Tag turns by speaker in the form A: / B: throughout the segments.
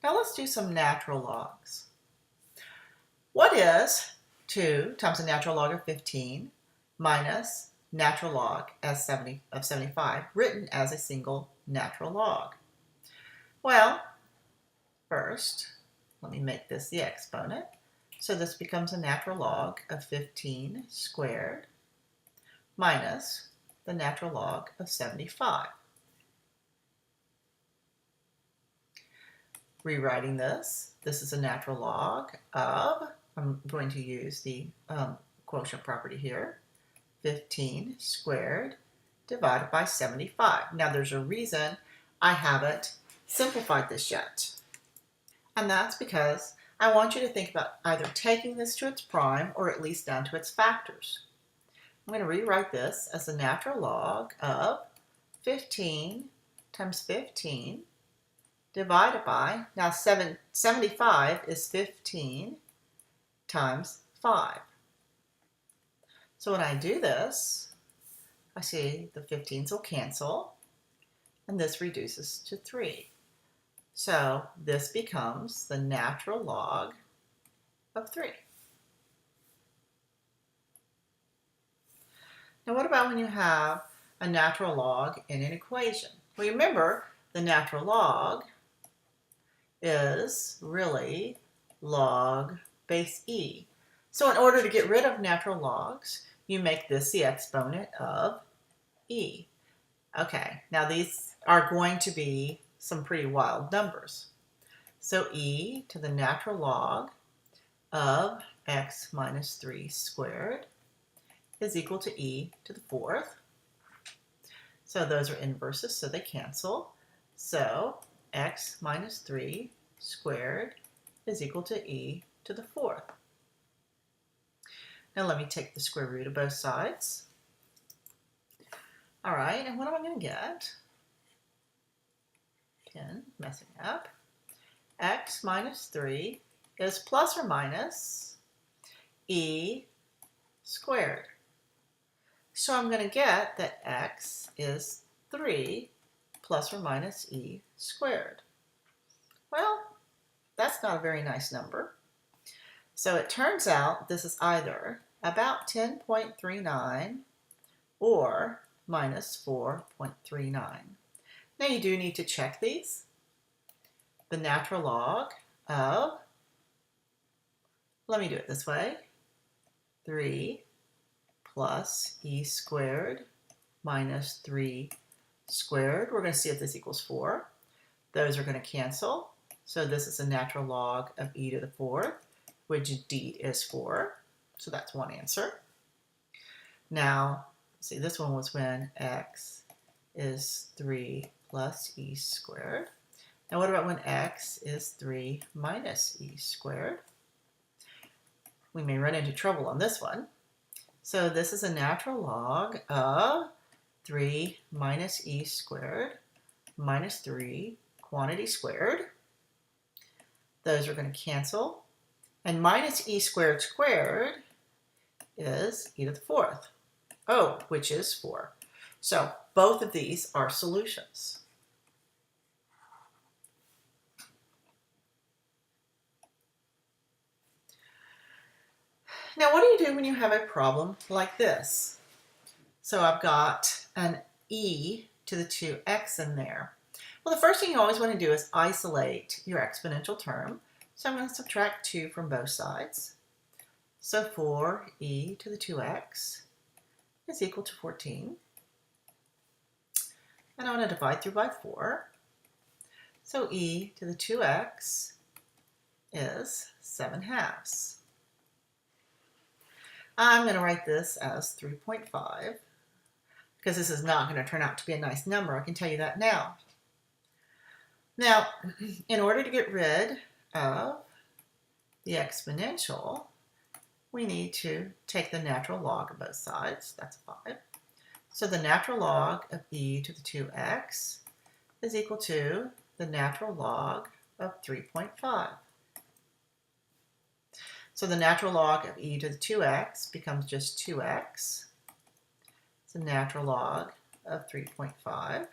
A: Now let's do some natural logs. What is 2 times the natural log of 15 minus natural log of 75 written as a single natural log? Well, first, let me make this the exponent. So this becomes a natural log of 15 squared minus the natural log of 75. Rewriting this is a natural log of, I'm going to use the quotient property here, 15 squared divided by 75. Now there's a reason I haven't simplified this yet. And that's because I want you to think about either taking this to its prime or at least down to its factors. I'm going to rewrite this as a natural log of 15 times 15 divided by, now 75 is 15 times 5. So when I do this, I see the 15s will cancel, and this reduces to 3. So this becomes the natural log of 3. Now what about when you have a natural log in an equation? Well, remember, the natural log is really log base e. So in order to get rid of natural logs, you make this the exponent of e. Okay, now these are going to be some pretty wild numbers. So e to the natural log of x minus 3 squared is equal to e to the 4th. So those are inverses, so they cancel. So x minus 3 squared is equal to e to the 4th. Now let me take the square root of both sides. All right, and what am I going to get? Again, messing up. X minus 3 is plus or minus e squared. So I'm going to get that x is 3 plus or minus e squared. Well, that's not a very nice number. So it turns out this is either about 10.39 or minus 4.39. Now you do need to check these. The natural log of, let me do it this way, 3 plus e squared minus 3 squared. We're going to see if this equals 4. Those are going to cancel. So this is a natural log of e to the 4th, which indeed is 4. So that's one answer. Now, see, this one was when x is 3 plus e squared. Now what about when x is 3 minus e squared? We may run into trouble on this one. So this is a natural log of 3 minus e squared minus 3 quantity squared. Those are going to cancel. And minus e squared squared is e to the 4th. Oh, which is 4. So both of these are solutions. Now, what do you do when you have a problem like this? So I've got an e to the 2x in there. Well, the first thing you always want to do is isolate your exponential term. So I'm going to subtract 2 from both sides. So 4e to the 2x is equal to 14. And I'm going to divide through by 4. So e to the 2x is 7/2. I'm going to write this as 3.5 because this is not going to turn out to be a nice number. I can tell you that now. Now, in order to get rid of the exponential, we need to take the natural log of both sides. That's 5. So the natural log of e to the 2x is equal to the natural log of 3.5. So the natural log of e to the 2x becomes just 2x. It's a natural log of 3.5.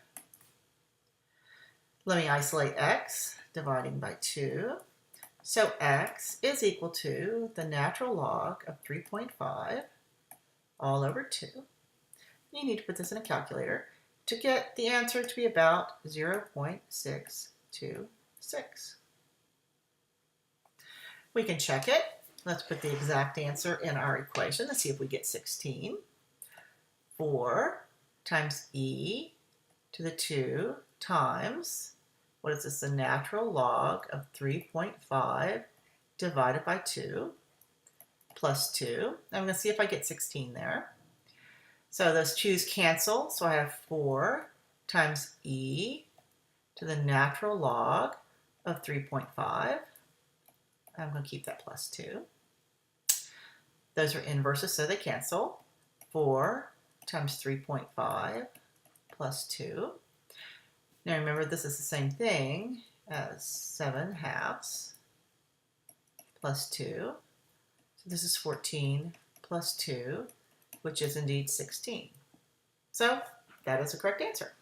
A: Let me isolate x, dividing by 2. So x is equal to the natural log of 3.5 all over 2. You need to put this in a calculator to get the answer to be about 0.626. We can check it. Let's put the exact answer in our equation and see if we get 16. 4 times e to the 2 times, what is this, the natural log of 3.5 divided by 2 plus 2. I'm going to see if I get 16 there. So those 2's cancel, so I have 4 times e to the natural log of 3.5. I'm going to keep that plus 2. Those are inverses, so they cancel. 4 times 3.5 plus 2. Now remember, this is the same thing as 7 halves plus 2. So this is 14 plus 2, which is indeed 16. So that is the correct answer.